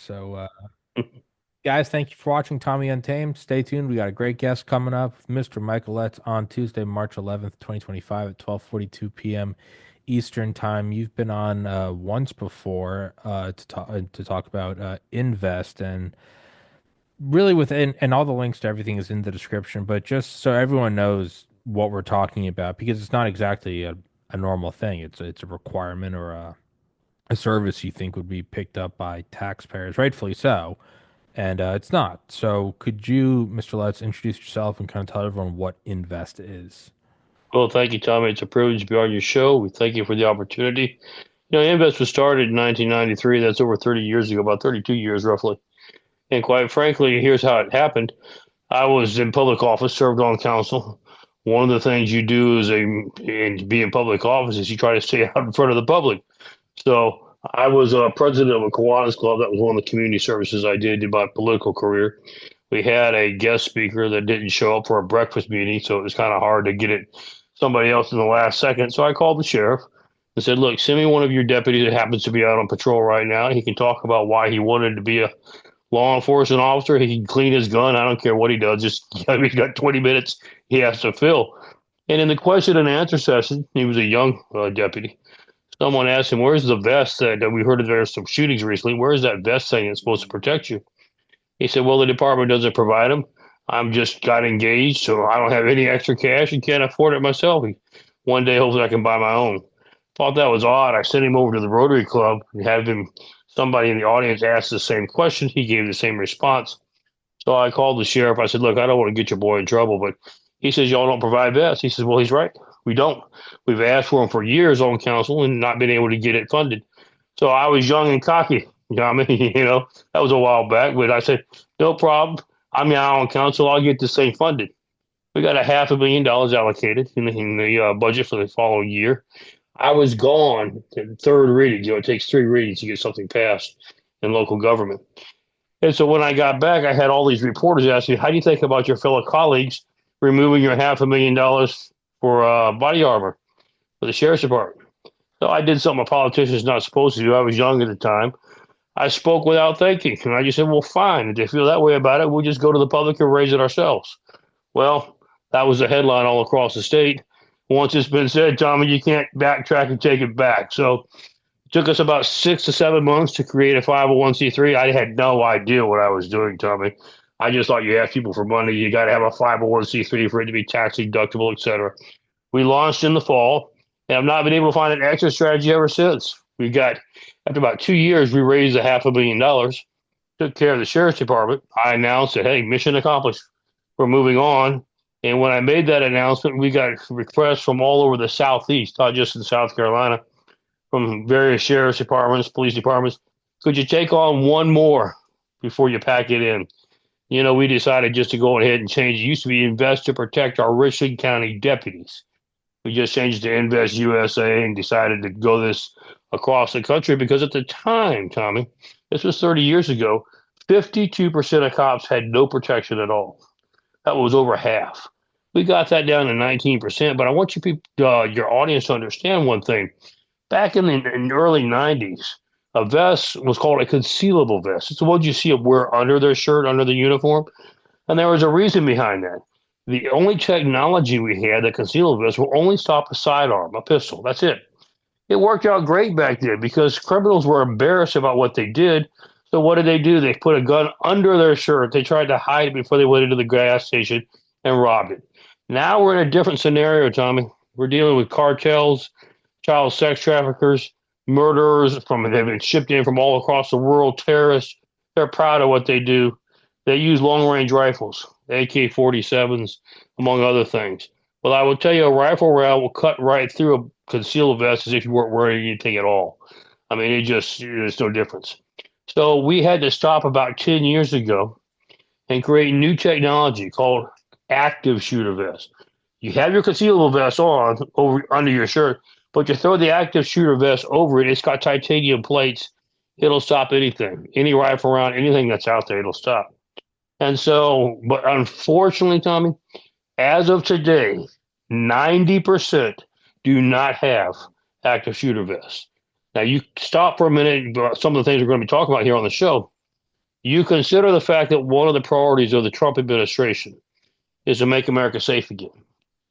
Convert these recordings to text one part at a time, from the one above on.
So, guys, thank you for watching Tommy Untamed. Stay tuned. We got a great guest coming up, Mr. Michael Letts, on Tuesday, March 11th, 2025 at 12:42 p.m. Eastern Time. You've been on once before to talk about Invest, and really within, and all the links to everything is in the description, but just so everyone knows what we're talking about, because it's not exactly a normal thing. It's a requirement or a service you think would be picked up by taxpayers, rightfully so, and it's not. So, could you, Mr. Letts, introduce yourself and kind of tell everyone what Invest is? Well, thank you, Tommy. It's a privilege to be on your show. We thank you for the opportunity. Invest was started in 1993. That's over 30 years ago, about 32 years roughly. And quite frankly, here's how it happened. I was in public office, served on council. One of the things you do and be in public office is you try to stay out in front of the public. So I was president of a Kiwanis Club. That was one of the community services I did in my political career. We had a guest speaker that didn't show up for a breakfast meeting, so it was kind of hard to get it somebody else in the last second. So I called the sheriff and said, "Look, send me one of your deputies that happens to be out on patrol right now. He can talk about why he wanted to be a law enforcement officer. He can clean his gun. I don't care what he does. Just he's got 20 minutes he has to fill." And in the question and answer session, he was a young deputy. Someone asked him, "Where's the vest that we heard there are some shootings recently? Where is that vest thing that's supposed to protect you?" He said, "Well, the department doesn't provide them. I'm just got engaged, so I don't have any extra cash and can't afford it myself. One day, hopefully, I can buy my own." Thought that was odd. I sent him over to the Rotary Club and had him somebody in the audience ask the same question. He gave the same response. So I called the sheriff. I said, "Look, I don't want to get your boy in trouble, but he says y'all don't provide vests." He says, "Well, he's right. We don't. We've asked for them for years on council and not been able to get it funded." So I was young and cocky. You know what I mean? That was a while back, but I said, "No problem. I'm now on council. I'll get this thing funded." We got a $500,000 allocated in the budget for the following year. I was gone to third reading. It takes three readings to get something passed in local government. And so when I got back, I had all these reporters asking me, "How do you think about your fellow colleagues removing your $500,000 for body armor for the sheriff's department?" So I did something a politician's not supposed to do. I was young at the time. I spoke without thinking. And I just said, "Well, fine. If they feel that way about it, we'll just go to the public and raise it ourselves." Well, that was the headline all across the state. Once it's been said, Tommy, you can't backtrack and take it back. So took us about 6 to 7 months to create a 501c3. I had no idea what I was doing, Tommy. I just thought you ask people for money, you got to have a 501c3 for it to be tax deductible, etc. We launched in the fall, and I've not been able to find an exit strategy ever since. We got, after about 2 years, we raised $500,000, took care of the sheriff's department. I announced that, hey, mission accomplished. We're moving on. And when I made that announcement, we got requests from all over the Southeast, not just in South Carolina, from various sheriff's departments, police departments. Could you take on one more before you pack it in? We decided just to go ahead and change. It used to be Invest to protect our Richland County deputies. We just changed to Invest USA and decided to go this across the country because at the time, Tommy, this was 30 years ago, 52% of cops had no protection at all. That was over half. We got that down to 19%. But I want your audience to understand one thing. Back in the early 90s, a vest was called a concealable vest. It's what you see them wear under their shirt, under the uniform. And there was a reason behind that. The only technology we had that concealable vest will only stop a sidearm, a pistol. That's it. It worked out great back then because criminals were embarrassed about what they did. So what did they do? They put a gun under their shirt. They tried to hide it before they went into the gas station and robbed it. Now we're in a different scenario, Tommy. We're dealing with cartels, child sex traffickers, murderers they've been shipped in from all across the world, terrorists. They're proud of what they do. They use long range rifles, AK-47s, among other things. Well, I will tell you, a rifle round will cut right through a concealed vest as if you weren't wearing anything at all. I mean, there's no difference. So we had to stop about 10 years ago and create new technology called active shooter vest. You have your concealable vest on over under your shirt, but you throw the active shooter vest over it. It's got titanium plates. It'll stop anything, any rifle round, anything that's out there. It'll stop. And so, but unfortunately, Tommy, as of today, 90% do not have active shooter vests. Now, you stop for a minute. Some of the things we're going to be talking about here on the show. You consider the fact that one of the priorities of the Trump administration is to make America safe again.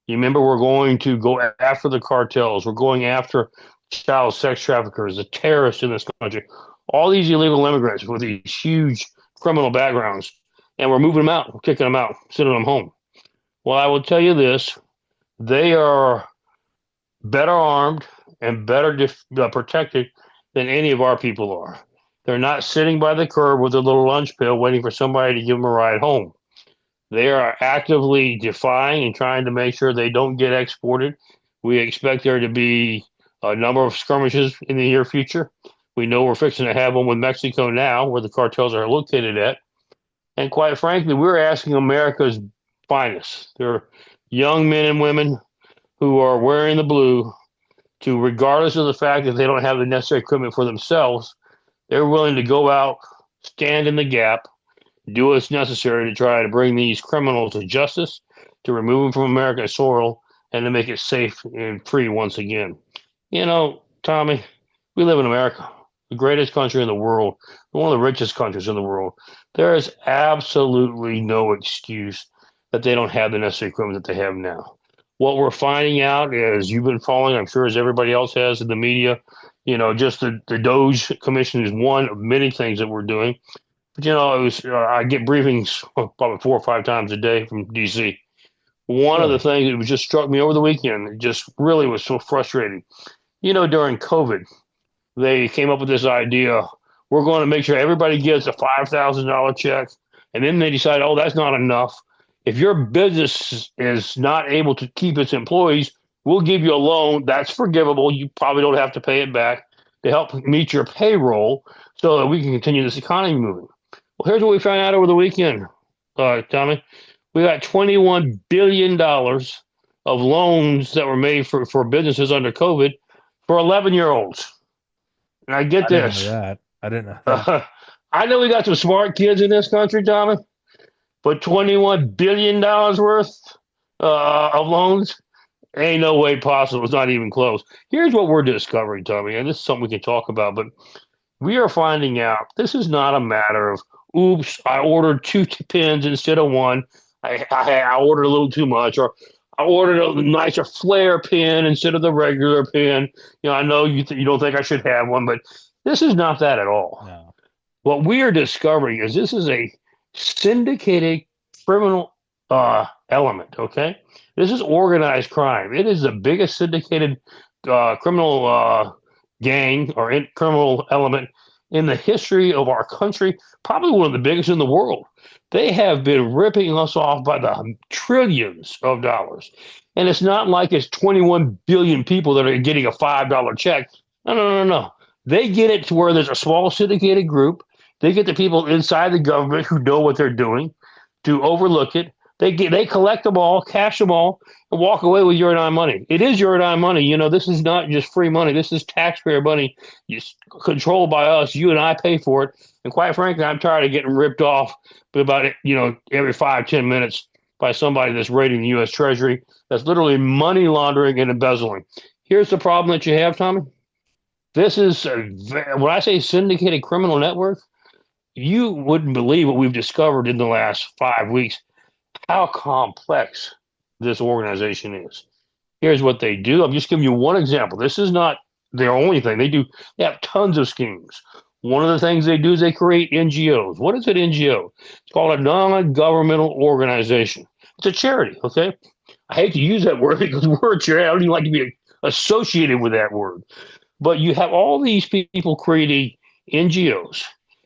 You remember, we're going to go after the cartels. We're going after child sex traffickers, the terrorists in this country, all these illegal immigrants with these huge criminal backgrounds, and we're moving them out, we're kicking them out, sending them home. Well, I will tell you this: they are better armed and better protected than any of our people are. They're not sitting by the curb with a little lunch pail waiting for somebody to give them a ride home. They are actively defying and trying to make sure they don't get exported. We expect there to be a number of skirmishes in the near future. We know we're fixing to have one with Mexico now, where the cartels are located at. And quite frankly, we're asking America's finest. They're young men and women who are wearing the blue to, regardless of the fact that they don't have the necessary equipment for themselves, they're willing to go out, stand in the gap, do what's necessary to try to bring these criminals to justice, to remove them from American soil, and to make it safe and free once again. You know, Tommy, we live in America, the greatest country in the world, one of the richest countries in the world. There is absolutely no excuse that they don't have the necessary equipment that they have now. What we're finding out is, you've been following, I'm sure, as everybody else has in the media, just the Doge Commission is one of many things that we're doing. But I get briefings probably 4 or 5 times a day from DC. One of the Really? things that just struck me over the weekend, it just really was so frustrating. During COVID, they came up with this idea: we're going to make sure everybody gets a $5,000 check, and then they decide, oh, that's not enough. If your business is not able to keep its employees, we'll give you a loan that's forgivable. You probably don't have to pay it back to help meet your payroll so that we can continue this economy moving. Well, here's what we found out over the weekend, Tommy. We got $21 billion of loans that were made for businesses under COVID for 11-year-olds. And I get I didn't know this. that. I didn't know that. I know we got some smart kids in this country, Tommy, but $21 billion worth of loans ain't no way possible. It's not even close. Here's what we're discovering, Tommy, and this is something we can talk about, but we are finding out this is not a matter of, oops, I ordered 2 pins instead of one. I ordered a little too much, or I ordered a nicer flare pin instead of the regular pin. I know you don't think I should have one, but this is not that at all. No. What we are discovering is this is a syndicated criminal element, okay? This is organized crime. It is the biggest syndicated criminal gang or criminal element in the history of our country, probably one of the biggest in the world. They have been ripping us off by the trillions of dollars. And it's not like it's 21 billion people that are getting a $5 check. No. They get it to where there's a small syndicated group. They get the people inside the government who know what they're doing to overlook it. They collect them all, cash them all, and walk away with your and I money. It is your and I money. This is not just free money. This is taxpayer money. It's controlled by us. You and I pay for it. And quite frankly, I'm tired of getting ripped off about every 5-10 minutes by somebody that's raiding the U.S. Treasury. That's literally money laundering and embezzling. Here's the problem that you have, Tommy. This is when I say syndicated criminal network, you wouldn't believe what we've discovered in the last 5 weeks, how complex this organization is. Here's what they do. I'm just giving you one example. This is not their only thing. They have tons of schemes. One of the things they do is they create NGOs. What is an NGO? It's called a non-governmental organization. It's a charity, okay? I hate to use that word because we're a charity. I don't even like to be associated with that word. But you have all these people creating NGOs.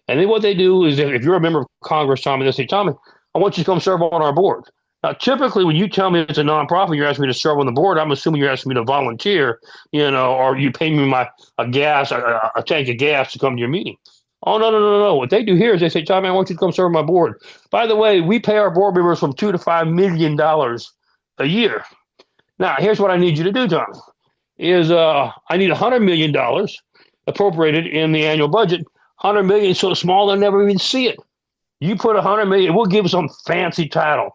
And then what they do is, if you're a member of Congress, Tommy, they say, Tommy, I want you to come serve on our board. Now, typically, when you tell me it's a nonprofit, you're asking me to serve on the board, I'm assuming you're asking me to volunteer, or you pay me a tank of gas to come to your meeting. Oh, no. What they do here is they say, Tommy, I want you to come serve on my board. By the way, we pay our board members from $2 to $5 million a year. Now, here's what I need you to do, Tommy, is I need $100 million appropriated in the annual budget. $100 million is so small they'll never even see it. You put $100 million, we'll give some fancy title,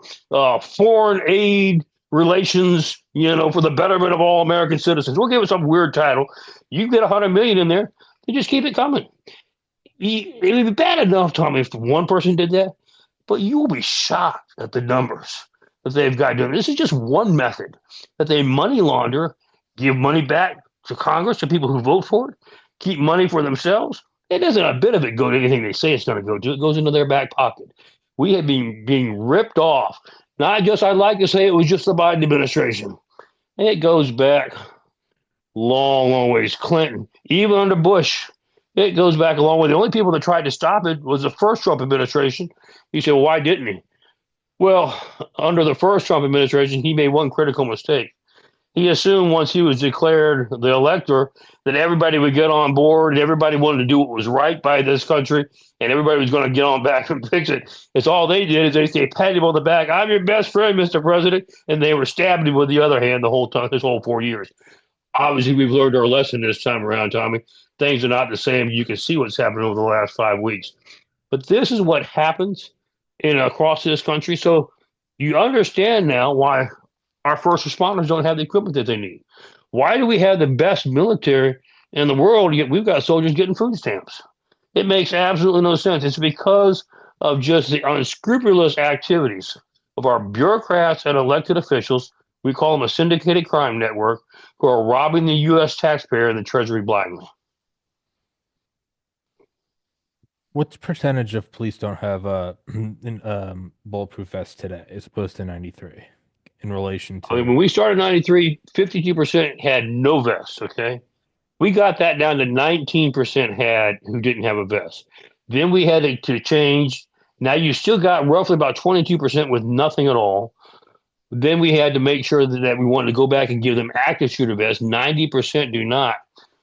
foreign aid relations, for the betterment of all American citizens. We'll give it some weird title. You get $100 million in there, and just keep it coming. It would be bad enough, Tommy, if one person did that, but you will be shocked at the numbers that they've got doing. This is just one method that they money launder, give money back to Congress, to people who vote for it, keep money for themselves. It doesn't a bit of it go to anything they say it's going to go to. It goes into their back pocket. We have been being ripped off. Not just, I'd like to say it was just the Biden administration. It goes back long, long ways. Clinton, even under Bush, it goes back a long way. The only people that tried to stop it was the first Trump administration. You say, well, why didn't he? Well, under the first Trump administration, he made one critical mistake. He assumed once he was declared the elector that everybody would get on board and everybody wanted to do what was right by this country and everybody was going to get on back and fix it. It's all they did is they patted him on the back. I'm your best friend, Mr. President. And they were stabbing him with the other hand the whole time, this whole 4 years. Obviously, we've learned our lesson this time around, Tommy. Things are not the same. You can see what's happened over the last 5 weeks. But this is what happens in across this country. So you understand now why our first responders don't have the equipment that they need. Why do we have the best military in the world, yet we've got soldiers getting food stamps? It makes absolutely no sense. It's because of just the unscrupulous activities of our bureaucrats and elected officials. We call them a syndicated crime network who are robbing the U.S. taxpayer and the Treasury blindly. What percentage of police don't have bulletproof vests today as opposed to 93 in relation I mean, to when we started in 93, 52% had no vests, okay? We got that down to 19% had who didn't have a vest. Then we had to change. Now you still got roughly about 22% with nothing at all. Then we had to make sure that we wanted to go back and give them active shooter vests. 90% do not.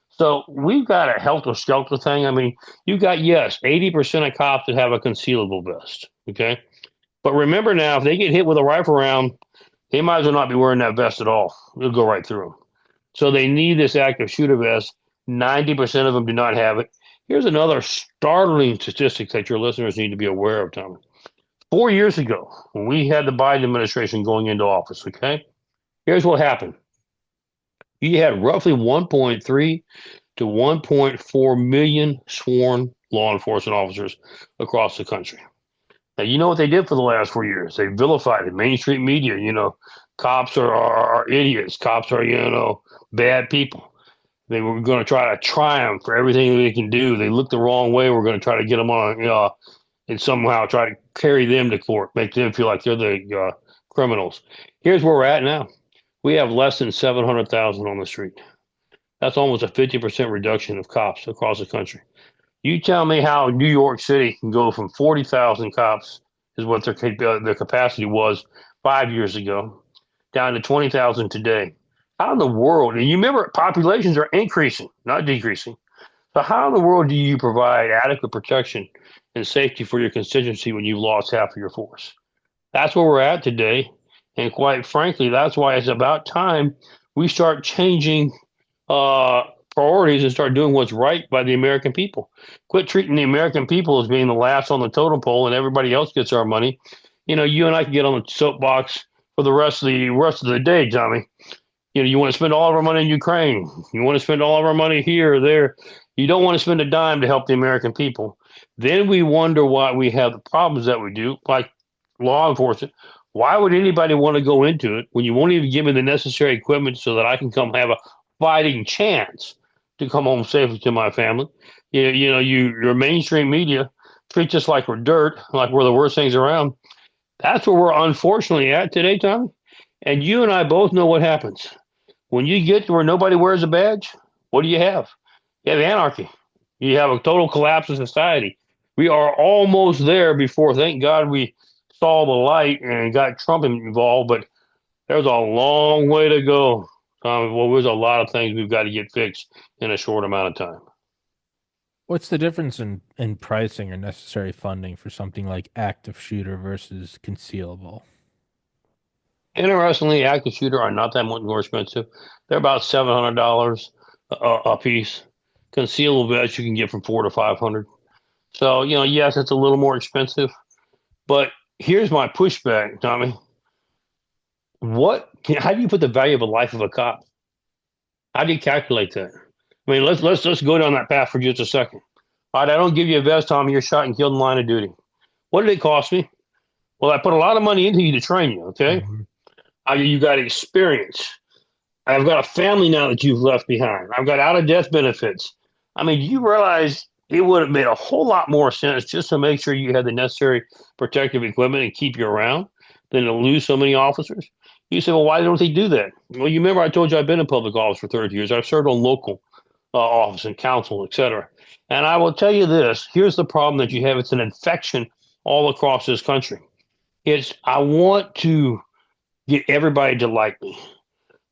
So we've got a helter skelter thing. I mean, you got, yes, 80% of cops that have a concealable vest. Okay. But remember now, if they get hit with a rifle round, they might as well not be wearing that vest at all. It'll go right through them. So they need this active shooter vest. 90% of them do not have it. Here's another startling statistic that your listeners need to be aware of, Tommy. 4 years ago, when we had the Biden administration going into office, okay, here's what happened. You had roughly 1.3 to 1.4 million sworn law enforcement officers across the country. Now, you know what they did for the last 4 years? They vilified it. Mainstream media, cops are idiots. Cops are, bad people. They were going to try to triumph for everything they can do. They look the wrong way. We're going to try to get them on, and somehow try to carry them to court, make them feel like they're the criminals. Here's where we're at now. We have less than 700,000 on the street. That's almost a 50% reduction of cops across the country. You tell me how New York City can go from 40,000 cops, is what their capacity was 5 years ago, down to 20,000 today. How in the world, and you remember populations are increasing, not decreasing. So how in the world do you provide adequate protection and safety for your constituency when you've lost half of your force? That's where we're at today. And quite frankly, that's why it's about time we start changing priorities and start doing what's right by the American people. Quit treating the American people as being the last on the totem pole and everybody else gets our money. You and I can get on the soapbox for the rest of the day, Tommy. You want to spend all of our money in Ukraine. You want to spend all of our money here or there. You don't want to spend a dime to help the American people. Then we wonder why we have the problems that we do, like law enforcement. Why would anybody want to go into it when you won't even give me the necessary equipment so that I can come have a fighting chance to come home safely to my family? Your mainstream media treats us like we're dirt, like we're the worst things around. That's where we're unfortunately at today, Tommy. And you and I both know what happens. When you get to where nobody wears a badge, what do you have? You have anarchy. You have a total collapse of society. We are almost there before, thank God, we saw the light and got Trump involved, but there's a long way to go. Well, there's a lot of things we've got to get fixed in a short amount of time. what's the difference in pricing or necessary funding for something like active shooter versus concealable? Interestingly, active shooter are not that much more expensive. They're about $700 a piece. Concealable vests you can get from 400 to 500. So yes, it's a little more expensive. But here's my pushback, Tommy. How do you put the value of a life of a cop? How do you calculate that? I mean, let's go down that path for just a second. All right, I don't give you a vest, Tommy. You're shot and killed in line of duty. What did it cost me? Well, I put a lot of money into you to train you, okay? Hmm. You got experience. I've got a family now that you've left behind. I've got out of death benefits. I mean, you realize it would have made a whole lot more sense just to make sure you had the necessary protective equipment and keep you around than to lose so many officers. You say, well, why don't they do that? Well, you remember I told you I've been in public office for 30 years. I've served on local office and council, etc. And I will tell you this: here's the problem that you have. It's an infection all across this country. It's I want to get everybody to like me.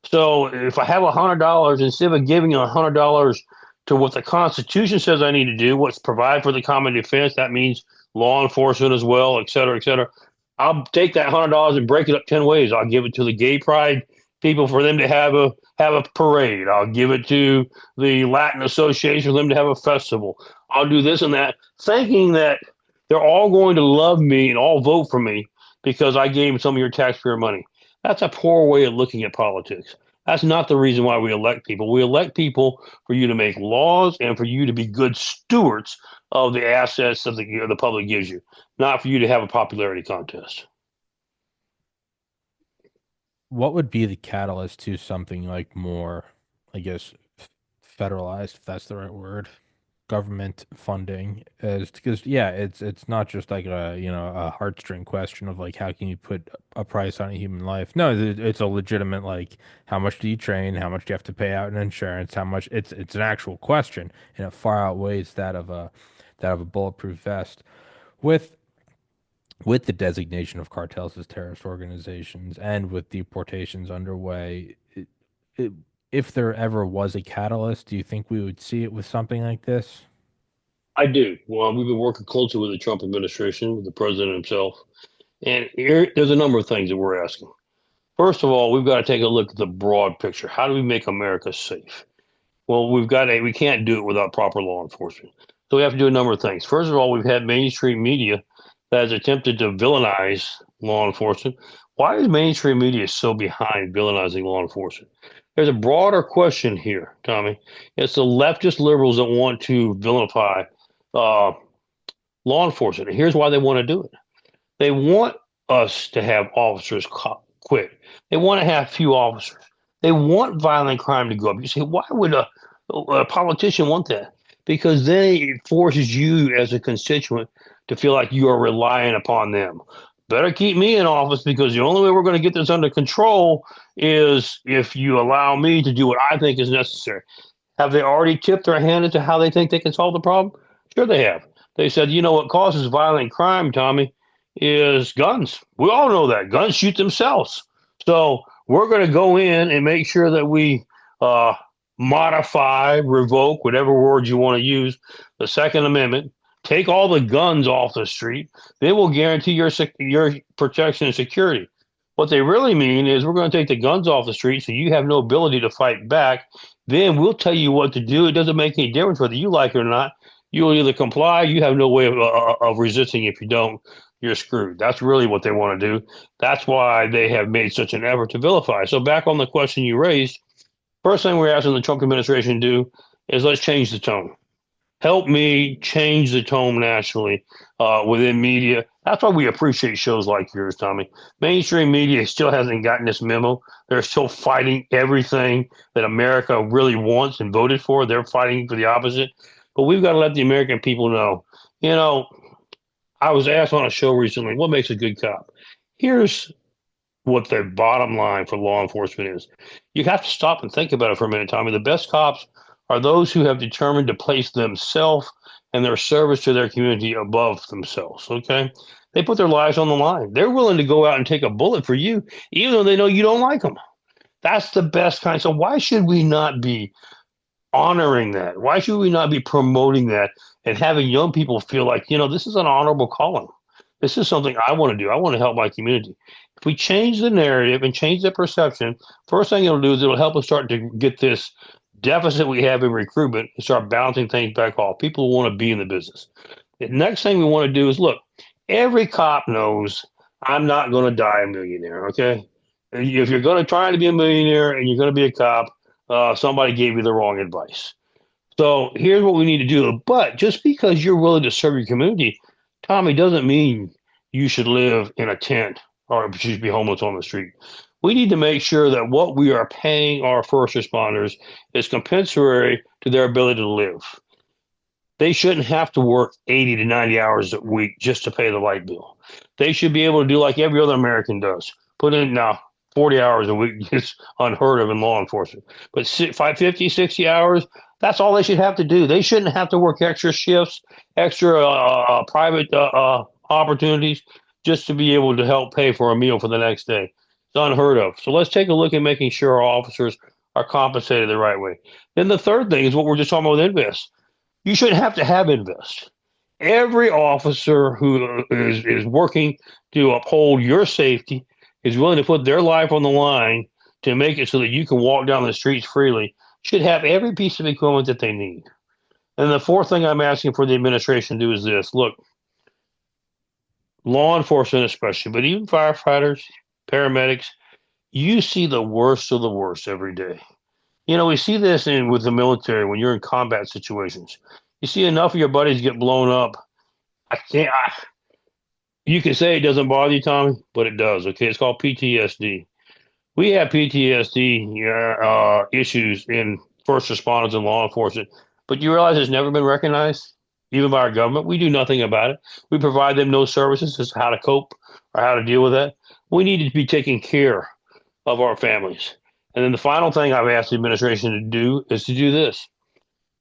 So if I have $100, instead of giving $100 to what the Constitution says I need to do, what's provide for the common defense, that means law enforcement as well, et cetera, et cetera. I'll take that $100 and break it up 10 ways. I'll give it to the gay pride people for them to have a parade. I'll give it to the Latin Association for them to have a festival. I'll do this and that, thinking that they're all going to love me and all vote for me because I gave them some of your taxpayer money. That's a poor way of looking at politics. That's not the reason why we elect people. We elect people for you to make laws and for you to be good stewards of the assets that the public gives you, not for you to have a popularity contest. What would be the catalyst to something like more, I guess, federalized, if that's the right word, government funding? Is because yeah, it's not just like a a heartstring question of like how can you put a price on a human life. No, it's a legitimate like how much do you train, how much do you have to pay out in insurance, how much it's an actual question, and it far outweighs that of a bulletproof vest. With with the designation of cartels as terrorist organizations and with deportations underway, it, if there ever was a catalyst, do you think we would see it with something like this? I do. Well, we've been working closely with the Trump administration, with the president himself. And here, there's a number of things that we're asking. First of all, we've got to take a look at the broad picture. How do we make America safe? Well, we can't do it without proper law enforcement. So we have to do a number of things. First of all, we've had mainstream media that has attempted to villainize law enforcement. Why is mainstream media so behind villainizing law enforcement? There's a broader question here, Tommy. It's the leftist liberals that want to vilify uh, law enforcement. And here's why they want to do it. They want us to have officers quit. They want to have few officers. They want violent crime to go up. You say, why would a politician want that? Because then it forces you as a constituent to feel like you are relying upon them. Better keep me in office because the only way we're going to get this under control is if you allow me to do what I think is necessary. Have they already tipped their hand into how they think they can solve the problem? Sure, they have. They said, you know what causes violent crime, Tommy, is guns. We all know that guns shoot themselves. So we're going to go in and make sure that we uh, modify, revoke, whatever word you want to use, the Second Amendment. Take all the guns off the street. They will guarantee your protection and security. What they really mean is we're going to take the guns off the street so you have no ability to fight back. Then we'll tell you what to do. It doesn't make any difference whether you like it or not. You will either comply. You have no way of resisting if you don't. You're screwed. That's really what they want to do. That's why they have made such an effort to vilify. So back on the question you raised, first thing we're asking the Trump administration to do is let's change the tone. Help me change the tone nationally within media. That's why we appreciate shows like yours, Tommy. Mainstream media still hasn't gotten this memo. They're still fighting everything that America really wants and voted for. They're fighting for the opposite. But we've got to let the American people know, you know, I was asked on a show recently, what makes a good cop? Here's what the bottom line for law enforcement is. You have to stop and think about it for a minute, Tommy. The best cops are those who have determined to place themselves and their service to their community above themselves. Okay. They put their lives on the line. They're willing to go out and take a bullet for you, even though they know you don't like them. That's the best kind. So why should we not be honoring that? Why should we not be promoting that and having young people feel like, this is an honorable calling? This is something I want to do. I want to help my community. If we change the narrative and change the perception, first thing it'll do is it'll help us start to get this deficit we have in recruitment and start balancing things back off. People want to be in the business. The next thing we want to do is look, every cop knows I'm not going to die a millionaire. Okay. If you're going to try to be a millionaire and you're going to be a cop, somebody gave you the wrong advice. So here's what we need to do. But just because you're willing to serve your community, Tommy, doesn't mean you should live in a tent or you should be homeless on the street. We need to make sure that what we are paying our first responders is compensatory to their ability to live. They shouldn't have to work 80 to 90 hours a week just to pay the light bill. They should be able to do like every other American does. Put in now 40 hours a week is unheard of in law enforcement. But 50, 60 hours, that's all they should have to do. They shouldn't have to work extra shifts, extra private opportunities just to be able to help pay for a meal for the next day. It's unheard of. So let's take a look at making sure our officers are compensated the right way. Then the third thing is what we're just talking about with Invest. You shouldn't have to have Invest. Every officer who is working to uphold your safety is willing to put their life on the line to make it so that you can walk down the streets freely should have every piece of equipment that they need. And the fourth thing I'm asking for the administration to do is this. Look, law enforcement especially, but even firefighters, paramedics, you see the worst of the worst every day. You know, we see this with the military when you're in combat situations. You see enough of your buddies get blown up. I can't. You can say it doesn't bother you, Tommy, but it does. Okay, it's called PTSD. We have PTSD issues in first responders and law enforcement, but you realize it's never been recognized, even by our government. We do nothing about it. We provide them no services as to how to cope or how to deal with that. We need to be taking care of our families. And then the final thing I've asked the administration to do is to do this.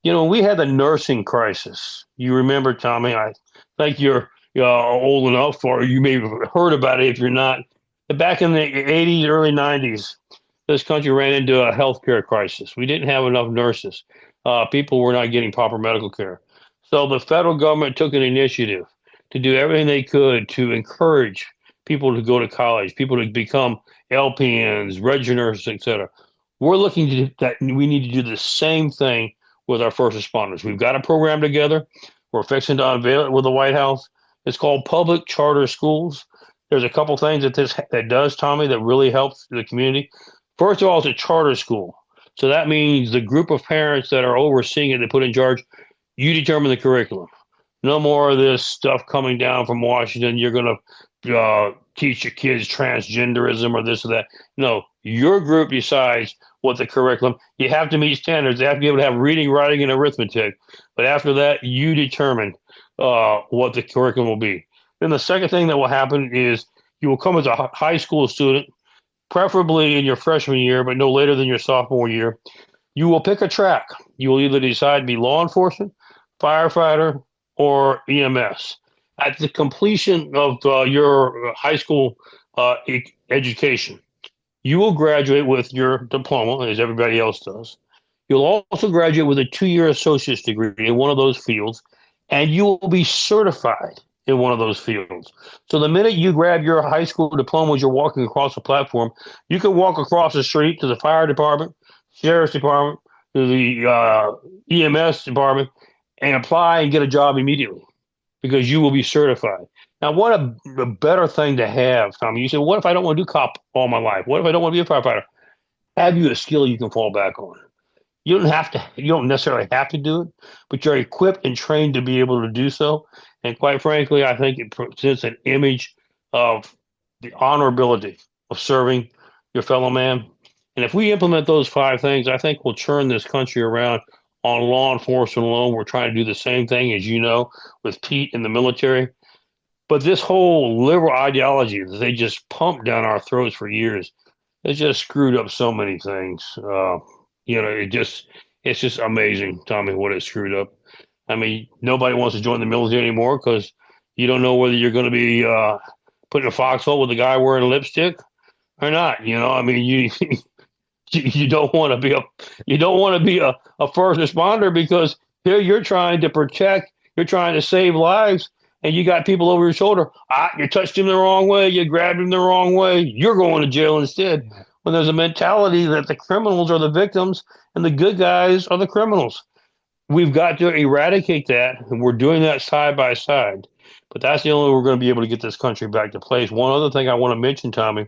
You know, we had the nursing crisis. You remember, Tommy? I think you're old enough, or you may have heard about it if you're not. Back in the 80s, early 90s, this country ran into a healthcare crisis. We didn't have enough nurses. People were not getting proper medical care. So the federal government took an initiative to do everything they could to encourage people to go to college, people to become LPNs, registered nurses, etc. We're looking to that. We need to do the same thing with our first responders. We've got a program together. We're fixing to unveil it with the White House. It's called public charter schools. There's a couple things that does, Tommy, that really helps the community. First of all, it's a charter school. So that means the group of parents that are overseeing it, they put in charge, you determine the curriculum. No more of this stuff coming down from Washington. You're going to teach your kids transgenderism or this or that. No, your group decides what the curriculum. You have to meet standards. They have to be able to have reading, writing, and arithmetic. But after that, you determine what the curriculum will be. Then the second thing that will happen is you will come as a high school student, preferably in your freshman year, but no later than your sophomore year. You will pick a track. You will either decide to be law enforcement, firefighter, or EMS. At the completion of your high school education, you will graduate with your diploma, as everybody else does. You'll also graduate with a 2-year associate's degree in one of those fields, and you will be certified in one of those fields. So the minute you grab your high school diploma as you're walking across the platform, you can walk across the street to the fire department, sheriff's department, to the EMS department, and apply and get a job immediately because you will be certified. Now, what a better thing to have, Tommy. You say, what if I don't want to do cop all my life? What if I don't want to be a firefighter? Have you a skill you can fall back on? You don't necessarily have to do it, but you're equipped and trained to be able to do so. And quite frankly, I think it presents an image of the honorability of serving your fellow man. And if we implement those 5 things, I think we'll turn this country around on law enforcement alone. We're trying to do the same thing, as you know, with Pete in the military. But this whole liberal ideology that they just pumped down our throats for years, it's just screwed up so many things. It's just amazing, Tommy, what it screwed up. I mean, nobody wants to join the military anymore because you don't know whether you're going to be put in a foxhole with a guy wearing lipstick or not. You know, I mean, you don't want to be a first responder because here you're trying to protect, you're trying to save lives, and you got people over your shoulder. You touched him the wrong way, you grabbed him the wrong way, you're going to jail instead. When there's a mentality that the criminals are the victims and the good guys are the criminals. We've got to eradicate that, and we're doing that side by side. But that's the only way we're going to be able to get this country back to place. One other thing I want to mention, Tommy,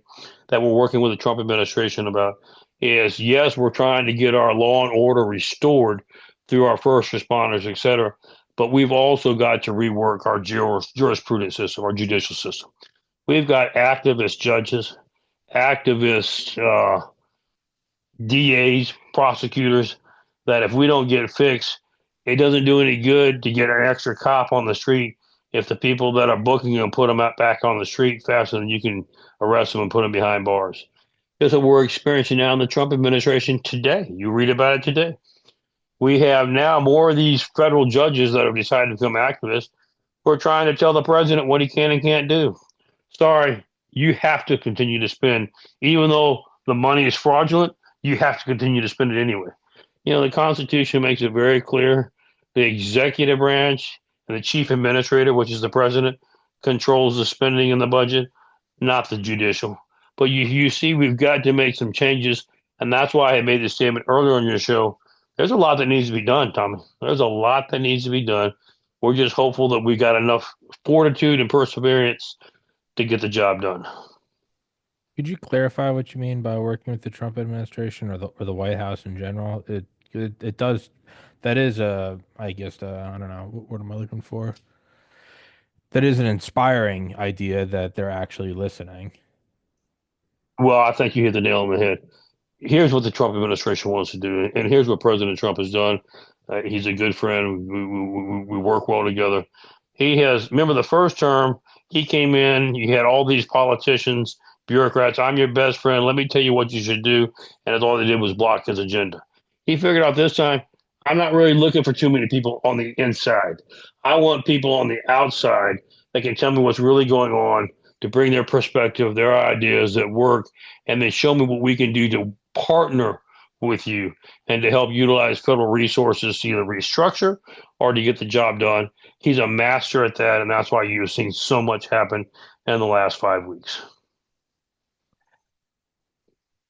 that we're working with the Trump administration about is, yes, we're trying to get our law and order restored, through our first responders, et cetera. But we've also got to rework our jurisprudence system, our judicial system. We've got activist judges, activist DAs, prosecutors, that if we don't get it fixed, it doesn't do any good to get an extra cop on the street if the people that are booking them put them out back on the street faster than you can arrest them and put them behind bars. That's what we're experiencing now in the Trump administration today. You read about it today. We have now more of these federal judges that have decided to become activists who are trying to tell the president what he can and can't do. Sorry, you have to continue to spend, even though the money is fraudulent, you have to continue to spend it anyway. You know, the Constitution makes it very clear the executive branch and the chief administrator, which is the president, controls the spending in the budget, not the judicial. But you see, we've got to make some changes, and that's why I made the statement earlier on your show. There's a lot that needs to be done, Tommy. There's a lot that needs to be done. We're just hopeful that we got enough fortitude and perseverance to get the job done. Could you clarify what you mean by working with the Trump administration or the White House in general? It does that is a I guess I don't know what am I looking for? That is an inspiring idea that they're actually listening. Well, I think you hit the nail on the head. Here's what the Trump administration wants to do, and here's what President Trump has done. He's a good friend. We work well together. He has, remember the first term, he came in, you had all these politicians, bureaucrats. I'm your best friend. Let me tell you what you should do. And all they did was block his agenda. He figured out this time, I'm not really looking for too many people on the inside. I want people on the outside that can tell me what's really going on, to bring their perspective, their ideas that work, and then show me what we can do to partner with you and to help utilize federal resources to either restructure or to get the job done. He's a master at that, and that's why you've seen so much happen in the last 5 weeks.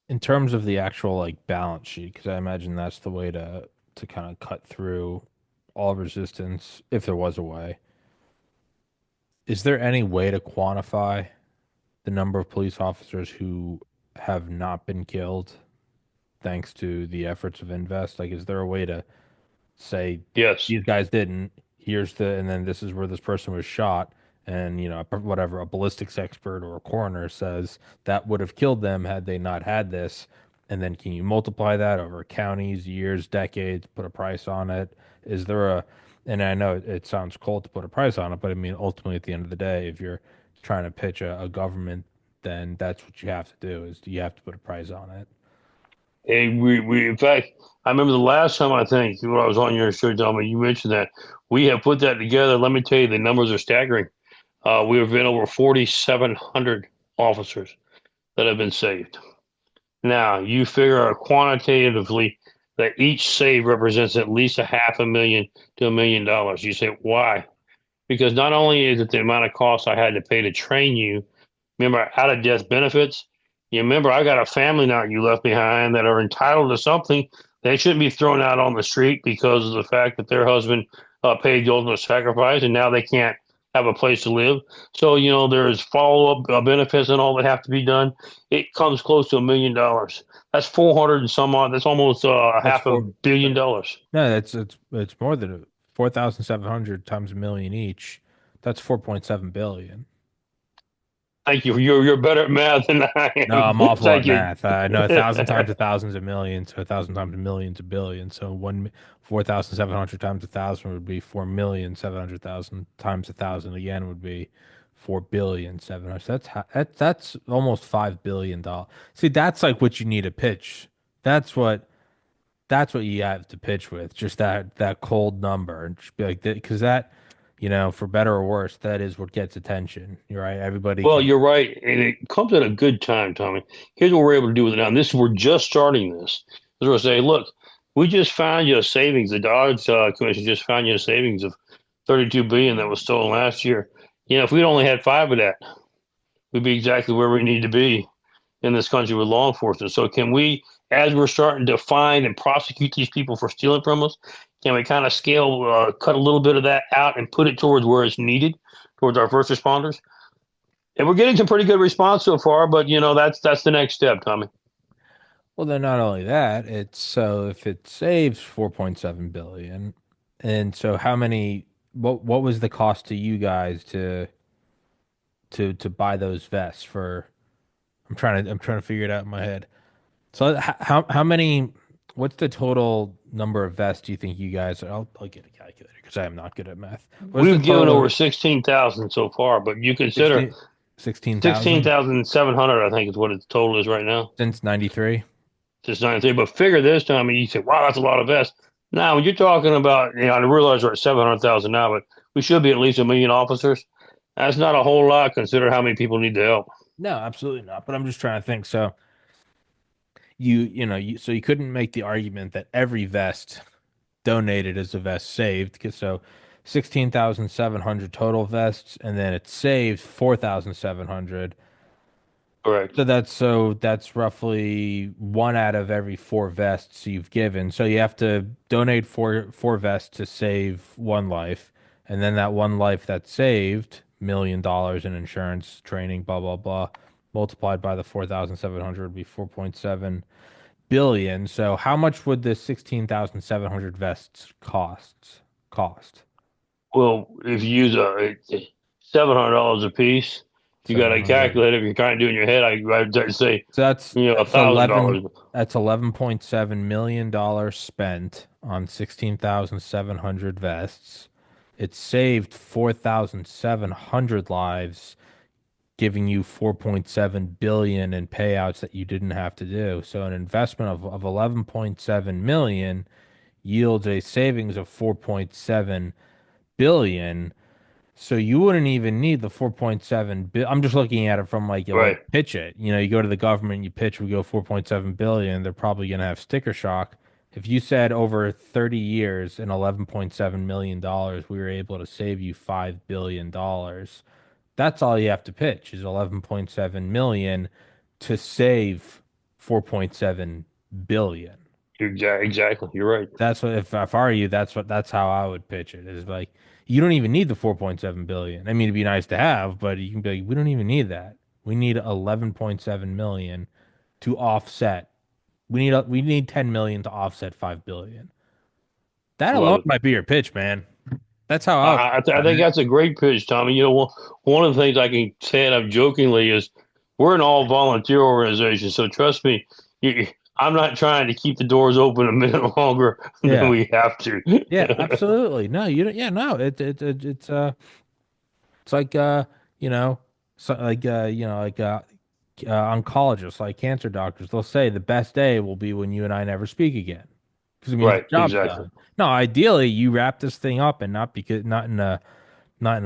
In terms of the actual like balance sheet, because I imagine that's the way to kind of cut through all resistance, if there was a way. Is there any way to quantify the number of police officers who have not been killed thanks to the efforts of Invest? Like, is there a way to say Yes. these guys didn't? Here's and then this is where this person was shot, and whatever a ballistics expert or a coroner says that would have killed them had they not had this, and then can you multiply that over counties, years, decades, put a price on it? Is there a and I know it sounds cold to put a price on it, but I mean ultimately at the end of the day, if you're trying to pitch a government, then that's what you have to do is you have to put a price on it. And in fact, I remember the last time I think when I was on your show, Tommy, you mentioned that we have put that together. Let me tell you, the numbers are staggering. We have been over 4,700 officers that have been saved. Now, you figure quantitatively that each save represents at least a half a million to $1 million. You say, why? Because not only is it the amount of cost I had to pay to train you, remember out of death benefits, you remember I got a family now you left behind that are entitled to something. They shouldn't be thrown out on the street because of the fact that their husband paid the ultimate sacrifice and now they can't have a place to live. So, there's follow up benefits and all that have to be done. It comes close to $1 million. That's 400 and some odd. That's almost That's half a for billion dollars. no, it's more than 4,700 times a million each. That's 4.7 billion. Thank you. You're better at math than I No, am. I'm awful at Thank you. math. I know 1,000 times a thousand is a million, so 1,000 times a million is a billion. So 4,700 times 1,000 would be 4,700,000 times 1,000 again would be 4,700,000,000. That's almost $5 billion. See, that's like what you need to pitch. That's what that's what you have to pitch with. Just that cold number and just be like that because for better or worse, that is what gets attention. You're right. Everybody Well, can. you're right, and it comes at a good time, Tommy. Here's what we're able to do with it now. And this we're just starting this. Is we're saying, look, we just found you a savings. The Dodge Commission just found you a savings of 32 billion that was stolen last year. If we'd only had five of that, we'd be exactly where we need to be in this country with law enforcement. So, can we, as we're starting to find and prosecute these people for stealing from us, can we kind of cut a little bit of that out and put it towards where it's needed, towards our first responders? And we're getting some pretty good response so far, but that's the next step, Tommy. Well, then not only that, it's so if it saves 4.7 billion, and so how many what was the cost to you guys to buy those vests for I'm trying to figure it out in my head. So how many what's the total number of vests do you think you guys I'll get a calculator because I am not good at math. What's the We've given over total 16,000 so far, but you consider 16 16,000 16,700, I think is what its total is right now. since 93? Just 93. But figure this time, and you say, wow, that's a lot of vests. Now, when you're talking about, I realize we're at 700,000 now, but we should be at least 1 million officers. That's not a whole lot consider how many people need the help. No, absolutely not. But I'm just trying to think. So so you couldn't make the argument that every vest donated is a vest saved. 'Cause 16,700 total vests, and then it saved 4,700. Correct. So that's roughly one out of every four vests you've given. So you have to donate four vests to save one life, and then that one life that saved $1 million in insurance, training, blah blah blah, multiplied by the 4,700 would be 4.7 billion. So how much would the 16,700 vests cost? Well, if you use $700 a piece, you got to 700. calculate it. If you're trying to do it in your head, I'd say, So a that's thousand 11 dollars. that's $11.7 million spent on 16,700 vests. It saved 4,700 lives, giving you 4.7 billion in payouts that you didn't have to do. So an investment of 11.7 million yields a savings of 4.7 billion. So you wouldn't even need the 4.7 bill. I'm just looking at it from like a way to Right. pitch it. You go to the government, you pitch, we go 4.7 billion, they're probably going to have sticker shock. If you said over 30 years and $11.7 million, we were able to save you $5 billion. That's all you have to pitch is 11.7 million to save 4.7 billion. Exactly. You're right. That's what if I were you, that's how I would pitch it. Is like you don't even need the 4.7 billion. I mean, it'd be nice to have, but you can be like, we don't even need that. We need 11.7 million to offset. We need 10 million to offset 5 billion. That alone Love it. might be your pitch, man. That's how I would I run think it. that's a great pitch, Tommy. One of the things I can say it up jokingly is we're an all volunteer organization. So trust me, you, I'm not trying to keep the doors open a minute longer than Yeah. we have to. Yeah, absolutely. No, you don't yeah, no. It's like you know, so like oncologists, like cancer doctors, they'll say the best day will be when you and I never speak again because it means the Right. job's Exactly. done. No, ideally you wrap this thing up and not in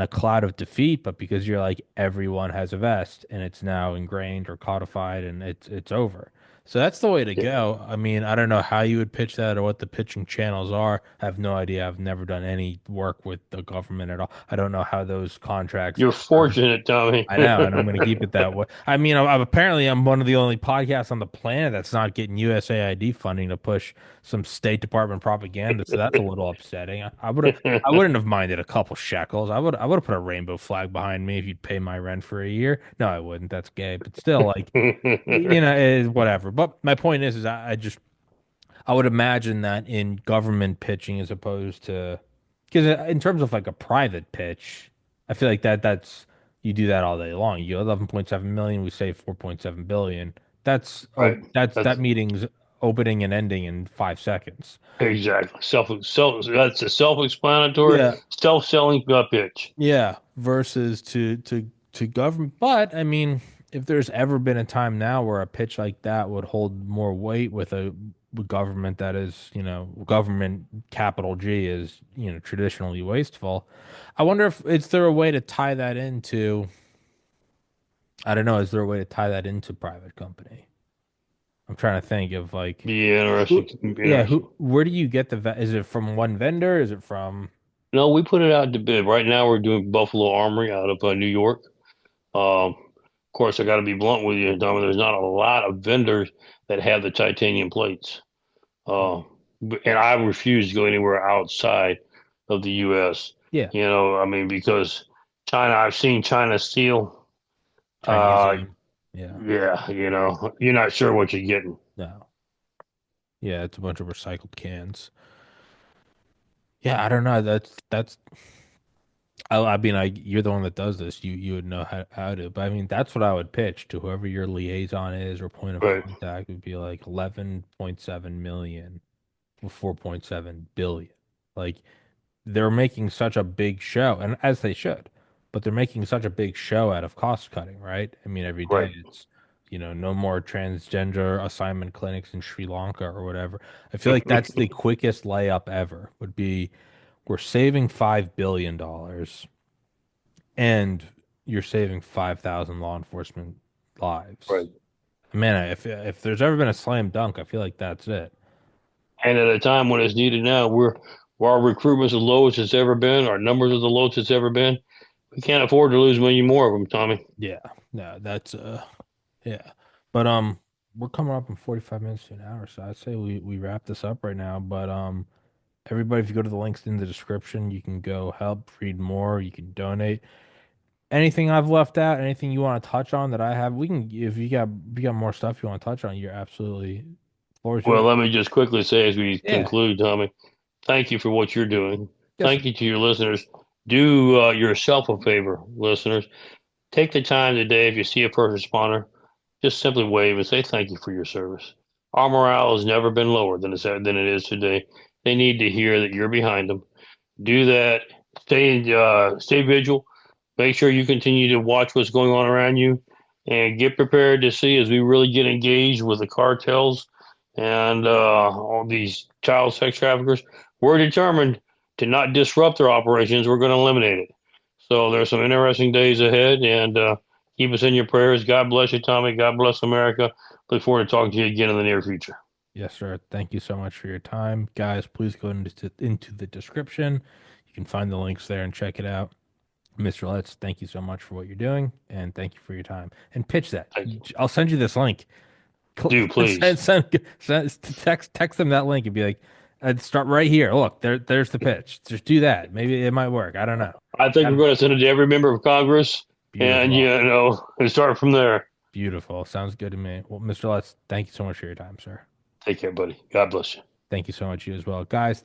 a cloud of defeat, but because you're like everyone has a vest and it's now ingrained or codified and it's over. So that's the way to Yeah. go. I mean, I don't know how you would pitch that or what the pitching channels are. I have no idea. I've never done any work with the government at all. I don't know how those contracts You're work. fortunate, Tommy. I know, and I'm going to keep it that way. I mean, apparently I'm one of the only podcasts on the planet that's not getting USAID funding to push some State Department propaganda, so that's a little upsetting. I wouldn't have minded a couple shekels. I would have put a rainbow flag behind me if you'd pay my rent for a year. No, I wouldn't. That's gay, but still, like, whatever. But my point is I would imagine that in government pitching as opposed to because in terms of like a private pitch, I feel like that's you do that all day long. You go 11.7 million, we save 4.7 billion. Right. That That's meeting's opening and ending in 5 seconds. exactly that's a self-explanatory, Yeah. self-selling pitch. Yeah, versus to government. But I mean, if there's ever been a time now where a pitch like that would hold more weight with a government that is, government capital G is, traditionally wasteful. I wonder if is there a way to tie that into, I don't know, is there a way to tie that into private company? I'm trying to think of like, Be interesting. Be yeah, interesting. where do you get is it from one vendor? Is it from, No, we put it out to bid. Right now, we're doing Buffalo Armory out of New York. Of course, I got to be blunt with you, Tommy. There's not a lot of vendors that have the titanium plates. Uh, and I refuse to go anywhere outside of the U.S. yeah, I mean, because China, I've seen China steel. Chinese Uh, owned? Yeah, yeah, you're not sure what you're getting. no. Yeah, it's a bunch of recycled cans. Yeah, I don't know. That's I mean, you're the one that does this. You would know how to. But I mean, that's what I would pitch to whoever your liaison is or point of Right. contact would be like 11.7 million or 4.7 billion. Like they're making such a big show, and as they should, but they're making such a big show out of cost cutting, right? I mean, every Right. day it's, no more transgender assignment clinics in Sri Lanka or whatever. I feel like that's the quickest layup ever would be we're saving $5 billion and you're saving 5,000 law enforcement lives. Right. Man, if there's ever been a slam dunk, I feel like that's it. And at a time when it's needed now, where our recruitment's the lowest it's ever been, our numbers are the lowest it's ever been. We can't afford to lose many more of them, Tommy. Yeah, no, that's yeah. But we're coming up in 45 minutes to an hour, so I'd say we wrap this up right now. But everybody, if you go to the links in the description, you can go help, read more, you can donate. Anything I've left out, anything you want to touch on that I have, we can if you got more stuff you want to touch on, you're absolutely floor is Well, yours. let me just quickly say as we Yeah. conclude, Tommy, thank you for what you're doing. Yes, sir. Thank you to your listeners. Do yourself a favor, listeners. Take the time today if you see a first responder, just simply wave and say thank you for your service. Our morale has never been lower than it is today. They need to hear that you're behind them. Do that. Stay vigil. Make sure you continue to watch what's going on around you, and get prepared to see as we really get engaged with the cartels and all these child sex traffickers. We're determined to not disrupt their operations. We're going to eliminate it. So there's some interesting days ahead, and keep us in your prayers. God bless you, Tommy. God bless America. Look forward to talking to you again in the near future. Yes, sir. Thank you so much for your time. Guys, please go into the description. You can find the links there and check it out. Mr. Letts, thank you so much for what you're doing, and thank you for your time. And pitch that. Thank you. I'll send you this link. Do please. Text them that link and be like, start right here. Look, there's the pitch. Just do that. Maybe it might work. I don't know. I think we're Um, going to send it to every member of Congress, and Beautiful. and start from there. Beautiful. Sounds good to me. Well, Mr. Letts, thank you so much for your time, sir. Take care, buddy. God bless you. Thank you so much, you as well. Guys,